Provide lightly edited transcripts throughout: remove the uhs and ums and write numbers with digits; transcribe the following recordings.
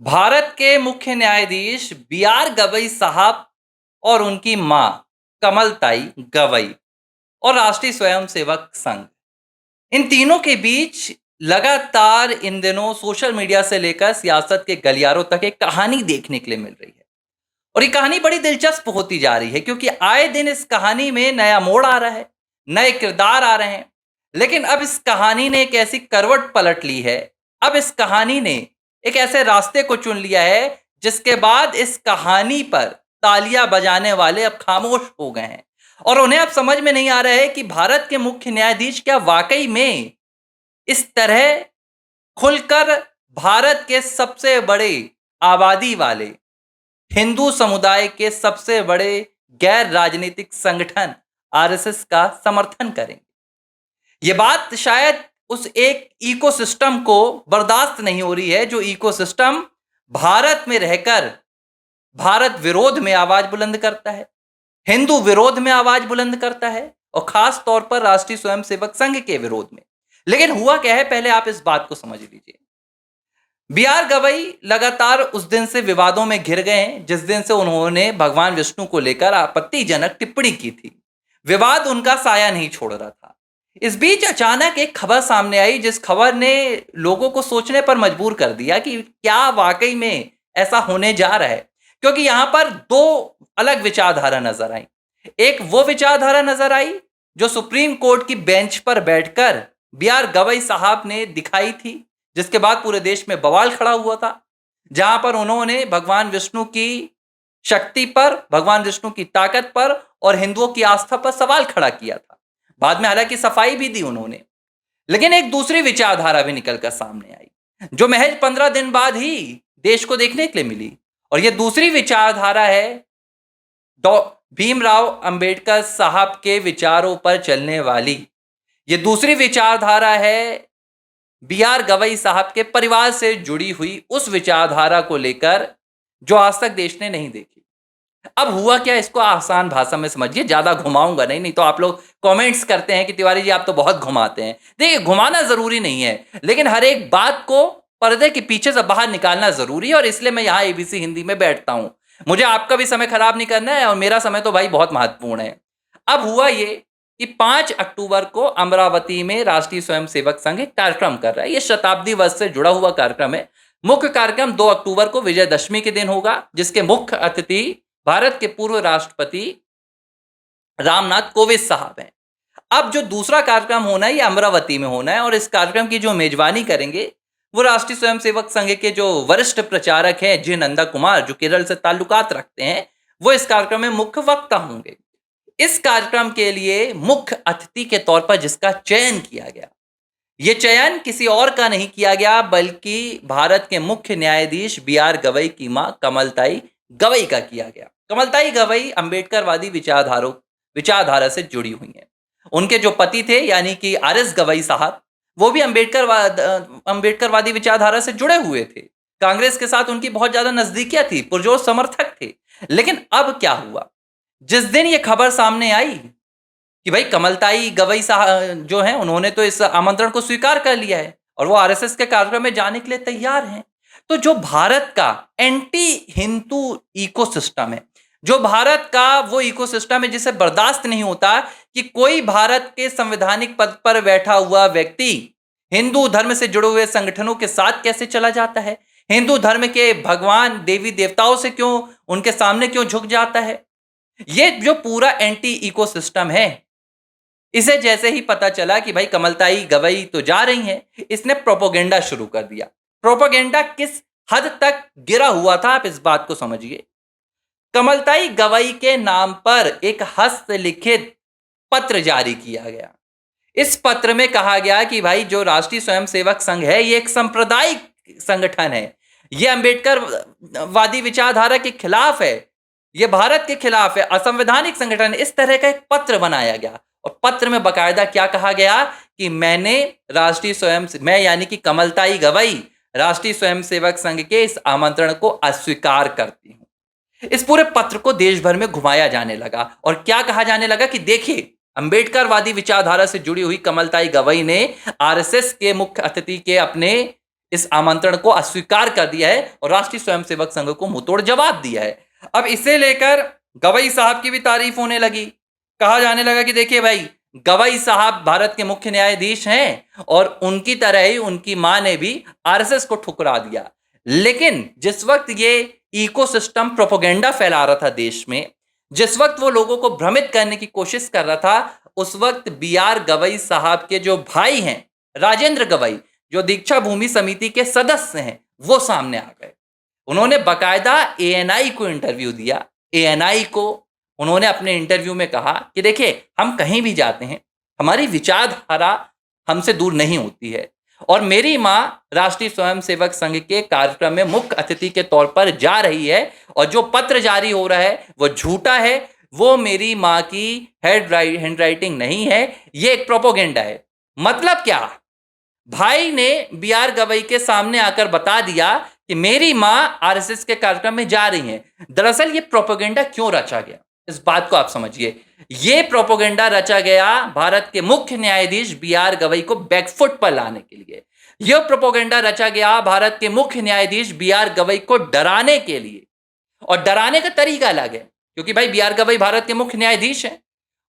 भारत के मुख्य न्यायाधीश बी.आर. गवई साहब और उनकी मां कमलताई गवई और राष्ट्रीय स्वयंसेवक संघ, इन तीनों के बीच लगातार इन दिनों सोशल मीडिया से लेकर सियासत के गलियारों तक एक कहानी देखने के लिए मिल रही है। और ये कहानी बड़ी दिलचस्प होती जा रही है क्योंकि आए दिन इस कहानी में नया मोड़ आ रहा है, नए किरदार आ रहे हैं। लेकिन अब इस कहानी ने एक ऐसी करवट पलट ली है, अब इस कहानी ने एक ऐसे रास्ते को चुन लिया है जिसके बाद इस कहानी पर तालियां बजाने वाले अब खामोश हो गए हैं। और उन्हें अब समझ में नहीं आ रहा है कि भारत के मुख्य न्यायाधीश क्या वाकई में इस तरह खुलकर भारत के सबसे बड़े आबादी वाले हिंदू समुदाय के सबसे बड़े गैर राजनीतिक संगठन आरएसएस का समर्थन करेंगे। ये बात शायद उस एक इकोसिस्टम को बर्दाश्त नहीं हो रही है जो इकोसिस्टम भारत में रहकर भारत विरोध में आवाज बुलंद करता है, हिंदू विरोध में आवाज बुलंद करता है और खास तौर पर राष्ट्रीय स्वयंसेवक संघ के विरोध में। लेकिन हुआ क्या है, पहले आप इस बात को समझ लीजिए। बी.आर. गवई लगातार उस दिन से विवादों में घिर गए हैं जिस दिन से उन्होंने भगवान विष्णु को लेकर आपत्तिजनक टिप्पणी की थी। विवाद उनका साया नहीं छोड़ रहा था। इस बीच अचानक एक खबर सामने आई जिस खबर ने लोगों को सोचने पर मजबूर कर दिया कि क्या वाकई में ऐसा होने जा रहा है। क्योंकि यहां पर दो अलग विचारधारा नजर आई। एक वो विचारधारा नजर आई जो सुप्रीम कोर्ट की बेंच पर बैठकर बी.आर. गवई साहब ने दिखाई थी, जिसके बाद पूरे देश में बवाल खड़ा हुआ था, जहां पर उन्होंने भगवान विष्णु की शक्ति पर, भगवान विष्णु की ताकत पर और हिंदुओं की आस्था पर सवाल खड़ा किया था। बाद में हालांकि सफाई भी दी उन्होंने। लेकिन एक दूसरी विचारधारा भी निकलकर सामने आई जो महज 15 दिन बाद ही देश को देखने के लिए मिली। और यह दूसरी विचारधारा है भीमराव अंबेडकर साहब के विचारों पर चलने वाली। ये दूसरी विचारधारा है बी.आर. गवई साहब के परिवार से जुड़ी हुई उस विचारधारा को लेकर जो आज तक देश ने नहीं देखी। अब हुआ क्या, इसको आसान भाषा में समझिए, ज्यादा घुमाऊंगा नहीं तो आप लोग कमेंट्स करते हैं कि तिवारी जी आप तो बहुत घुमाते हैं। देखिए, घुमाना जरूरी नहीं है, लेकिन हर एक बात को पर्दे के पीछे से बाहर निकालना जरूरी है। और इसलिए मैं यहाँ एबीसी हिंदी में बैठता हूं। मुझे आपका भी समय खराब नहीं करना है और मेरा समय तो भाई बहुत महत्वपूर्ण है। अब हुआ ये कि 5 अक्टूबर को अमरावती में राष्ट्रीय स्वयंसेवक संघ एक कार्यक्रम कर रहा है। यह शताब्दी वर्ष से जुड़ा हुआ कार्यक्रम है। मुख्य कार्यक्रम 2 अक्टूबर को विजयदशमी के दिन होगा, जिसके मुख्य अतिथि भारत के पूर्व राष्ट्रपति रामनाथ कोविंद साहब हैं। अब जो दूसरा कार्यक्रम होना है ये अमरावती में होना है और इस कार्यक्रम की जो मेजबानी करेंगे वो राष्ट्रीय स्वयंसेवक संघ के जो वरिष्ठ प्रचारक हैं जे नंदा कुमार, जो केरल से ताल्लुकात रखते हैं, वो इस कार्यक्रम में मुख्य वक्ता होंगे। इस कार्यक्रम के लिए मुख्य अतिथि के तौर पर जिसका चयन किया गया, ये चयन किसी और का नहीं किया गया बल्कि भारत के मुख्य न्यायाधीश बी.आर. गवई की मां कमलताई गवई का किया गया। कमलताई गवई अंबेडकरवादी विचारधारा से जुड़ी हुई हैं। उनके जो पति थे यानी कि आर.एस. गवई साहब, वो भी अंबेडकरवादी विचारधारा से जुड़े हुए थे। कांग्रेस के साथ उनकी बहुत ज्यादा नजदीकियां थी, पुरजोर समर्थक थे। लेकिन अब क्या हुआ, जिस दिन ये खबर सामने आई कि भाई कमलताई गवई साहब जो हैं उन्होंने तो इस आमंत्रण को स्वीकार कर लिया है और वो आरएसएस के कार्यक्रम में जाने के लिए तैयार हैं, तो जो भारत का एंटी हिंदू इकोसिस्टम है, जो भारत का वो इकोसिस्टम है जिसे बर्दाश्त नहीं होता कि कोई भारत के संवैधानिक पद पर बैठा हुआ व्यक्ति हिंदू धर्म से जुड़े हुए संगठनों के साथ कैसे चला जाता है, हिंदू धर्म के भगवान देवी देवताओं से क्यों, उनके सामने क्यों झुक जाता है। ये जो पूरा एंटी इकोसिस्टम है, इसे जैसे ही पता चला कि भाई कमलताई गवई तो जा रही हैं, इसने प्रोपोगेंडा शुरू कर दिया। प्रोपोगेंडा किस हद तक गिरा हुआ था आप इस बात को समझिए। कमलताई गवई के नाम पर एक हस्तलिखित पत्र जारी किया गया। इस पत्र में कहा गया कि भाई जो राष्ट्रीय स्वयंसेवक संघ है ये एक सांप्रदायिक संगठन है, ये अंबेडकर वादी विचारधारा के खिलाफ है, ये भारत के खिलाफ है, असंवैधानिक संगठन। इस तरह का एक पत्र बनाया गया और पत्र में बकायदा क्या कहा गया कि मैं यानी कि कमलताई गवई राष्ट्रीय स्वयंसेवक संघ के इस आमंत्रण को अस्वीकार करती हूं। इस पूरे पत्र को देश भर में घुमाया जाने लगा और क्या कहा जाने लगा कि देखिए, अंबेडकरवादी विचारधारा से जुड़ी हुई कमलताई गवई ने आरएसएस के मुख्य अतिथि के अपने इस आमंत्रण को अस्वीकार कर दिया है और राष्ट्रीय स्वयंसेवक संघ को मुंहतोड़ जवाब दिया है। अब इसे लेकर गवई साहब की भी तारीफ होने लगी। कहा जाने लगा कि देखिए भाई, गवई साहब भारत के मुख्य न्यायाधीश हैं और उनकी तरह ही उनकी मां ने भी आरएसएस को ठुकरा दिया। लेकिन जिस वक्त ये इकोसिस्टम प्रोपेगेंडा फैला रहा था देश में, जिस वक्त वो लोगों को भ्रमित करने की कोशिश कर रहा था, उस वक्त बीआर गवई साहब के जो भाई हैं, राजेंद्र गवई, जो दीक्षा भूमि समिति के सदस्य हैं, वो सामने आ गए। उन्होंने बकायदा एएनआई को इंटरव्यू दिया। एएनआई को उन्होंने अपने इंटरव्यू में कहा कि देखिए, हम कहीं भी जाते हैं, हमारी विचारधारा हमसे दूर नहीं होती है और मेरी मां राष्ट्रीय स्वयंसेवक संघ के कार्यक्रम में मुख्य अतिथि के तौर पर जा रही है और जो पत्र जारी हो रहा है वो झूठा है, वो मेरी मां की हैंडराइटिंग नहीं है, ये एक प्रोपोगेंडा है। मतलब क्या? भाई ने बीआर गवई के सामने आकर बता दिया कि मेरी मां आरएसएस के कार्यक्रम में जा रही है। दरअसल ये प्रोपेगेंडा क्यों रचा गया, इस बात को आप समझिए। ये प्रोपेगेंडा रचा गया भारत के मुख्य न्यायाधीश बीआर गवई को बैकफुट पर लाने के लिए। यह प्रोपेगेंडा रचा गया भारत के मुख्य न्यायाधीश बीआर गवई को डराने के लिए, और डराने का तरीका अलग है, क्योंकि भाई बीआर गवई भारत के मुख्य न्यायाधीश हैं,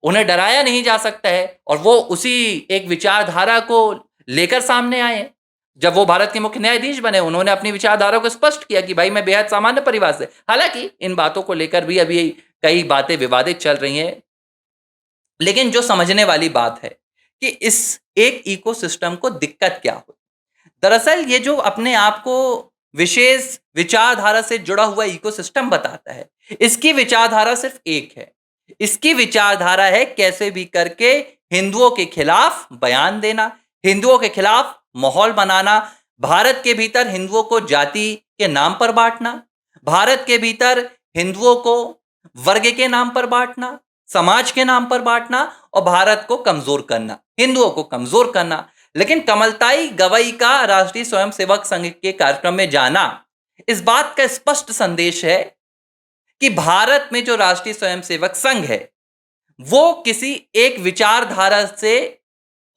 उन्हें डराया नहीं जा सकता है और वो उसी एक विचारधारा को लेकर सामने आए। जब वो भारत के मुख्य न्यायाधीश बने, उन्होंने अपनी विचारधारा को स्पष्ट किया कि भाई मैं बेहद सामान्य परिवार से। हालांकि इन बातों को लेकर भी अभी कई बातें विवादित चल रही हैं, लेकिन जो समझने वाली बात है कि इस एक इकोसिस्टम को दिक्कत क्या हो। दरअसल ये जो अपने आप को विशेष विचारधारा से जुड़ा हुआ इकोसिस्टम बताता है, इसकी विचारधारा सिर्फ एक है। इसकी विचारधारा है कैसे भी करके हिंदुओं के खिलाफ बयान देना, हिंदुओं के खिलाफ माहौल बनाना, भारत के भीतर हिंदुओं को जाति के नाम पर बांटना, भारत के भीतर हिंदुओं को वर्ग के नाम पर बांटना, समाज के नाम पर बांटना और भारत को कमजोर करना, हिंदुओं को कमजोर करना। लेकिन कमलताई गवई का राष्ट्रीय स्वयंसेवक संघ के कार्यक्रम में जाना इस बात का स्पष्ट संदेश है कि भारत में जो राष्ट्रीय स्वयंसेवक संघ है वो किसी एक विचारधारा से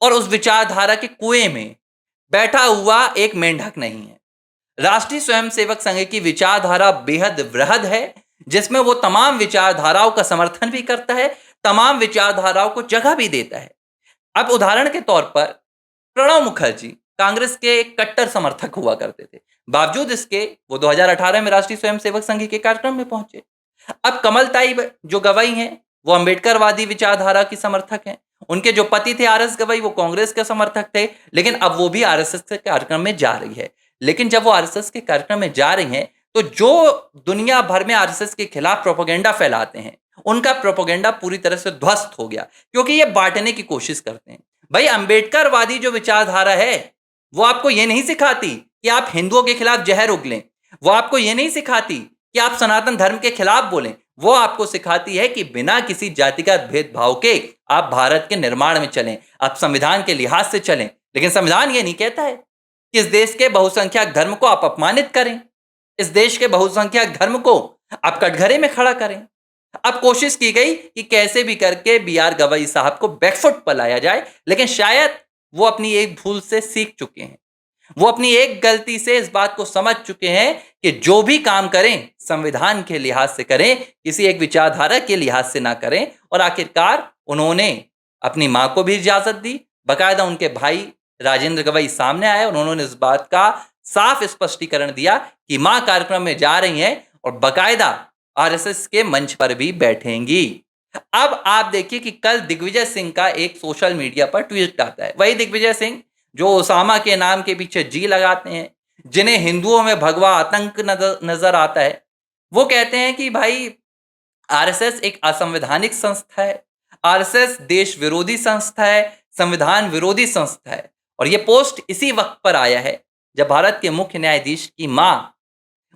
और उस विचारधारा के कुएं में बैठा हुआ एक मेंढक नहीं है। राष्ट्रीय स्वयंसेवक संघ की विचारधारा बेहद वृहद है, जिसमें वो तमाम विचारधाराओं का समर्थन भी करता है, तमाम विचारधाराओं को जगह भी देता है। अब उदाहरण के तौर पर प्रणब मुखर्जी कांग्रेस के एक कट्टर समर्थक हुआ करते थे, बावजूद इसके वो 2018 में राष्ट्रीय स्वयंसेवक संघ के कार्यक्रम में पहुंचे। अब कमलताई जो गवई हैं वो अंबेडकरवादी विचारधारा की समर्थक हैं, उनके जो पति थे आरएस गवई वो कांग्रेस के समर्थक थे, लेकिन अब वो भी आरएसएस के कार्यक्रम में जा रही है। लेकिन जब वो आरएसएस के कार्यक्रम में जा रही हैं तो जो दुनिया भर में आरएसएस के खिलाफ प्रोपेगेंडा फैलाते हैं, उनका प्रोपेगेंडा पूरी तरह से ध्वस्त हो गया, क्योंकि ये बांटने की कोशिश करते हैं। भाई अंबेडकरवादी जो विचारधारा है वो आपको ये नहीं सिखाती कि आप हिंदुओं के खिलाफ जहर उगलें, वो आपको ये नहीं सिखाती कि आप सनातन धर्म के खिलाफ बोलें, वो आपको सिखाती है कि बिना किसी जातिगत भेदभाव के आप भारत के निर्माण में चलें, आप संविधान के लिहाज से चलें। लेकिन संविधान ये नहीं कहता है कि इस देश के बहुसंख्यक धर्म को आप अपमानित करें, इस देश के बहुसंख्यक धर्म को आप कटघरे में खड़ा करें। अब कोशिश की गई कि कैसे भी करके बीआर गवई साहब को बैकफुट पर लाया जाए, लेकिन शायद वो अपनी एक भूल से सीख चुके हैं, वो अपनी एक गलती से इस बात को समझ चुके हैं कि जो भी काम करें संविधान के लिहाज से करें, किसी एक विचारधारा के लिहाज से ना करें। और आखिरकार उन्होंने अपनी मां को भी इजाजत दी, बकायदा उनके भाई राजेंद्र गवई सामने आए और उन्होंने इस बात का साफ स्पष्टीकरण दिया कि मां कार्यक्रम में जा रही हैं और बकायदा आरएसएस के मंच पर भी बैठेंगी। अब आप देखिए कि कल दिग्विजय सिंह का एक सोशल मीडिया पर ट्वीट आता है, वही दिग्विजय सिंह जो ओसामा के नाम के पीछे जी लगाते हैं, जिन्हें हिंदुओं में भगवा आतंक नजर आता है। वो कहते हैं कि भाई आरएसएस एक असंवैधानिक संस्था है, आरएसएस देश विरोधी संस्था है, संविधान विरोधी संस्था है। और ये पोस्ट इसी वक्त पर आया है जब भारत के मुख्य न्यायाधीश की मां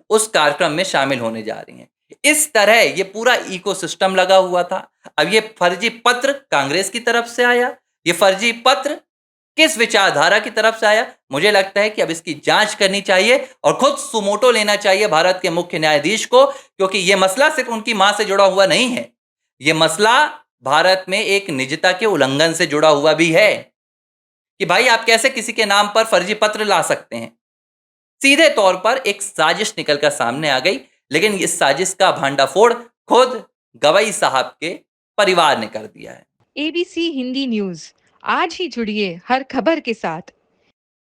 उस कार्यक्रम में शामिल होने जा रही हैं। इस तरह ये पूरा इकोसिस्टम लगा हुआ था। अब ये फर्जी पत्र कांग्रेस की तरफ से आया, ये फर्जी पत्र किस विचारधारा की तरफ से आया, मुझे लगता है कि अब इसकी जांच करनी चाहिए और खुद सुमोटो लेना चाहिए भारत के मुख्य न्यायाधीश को, क्योंकि यह मसला सिर्फ उनकी मां से जुड़ा हुआ नहीं है, यह मसला भारत में एक निजता के उल्लंघन से जुड़ा हुआ भी है कि भाई आप कैसे किसी के नाम पर फर्जी पत्र ला सकते हैं। सीधे तौर पर एक साजिश निकलकर सामने आ गई, लेकिन इस साजिश का भांडाफोड़ खुद गवई साहब के परिवार ने कर दिया है। एबीसी हिंदी न्यूज, आज ही जुड़िए हर खबर के साथ।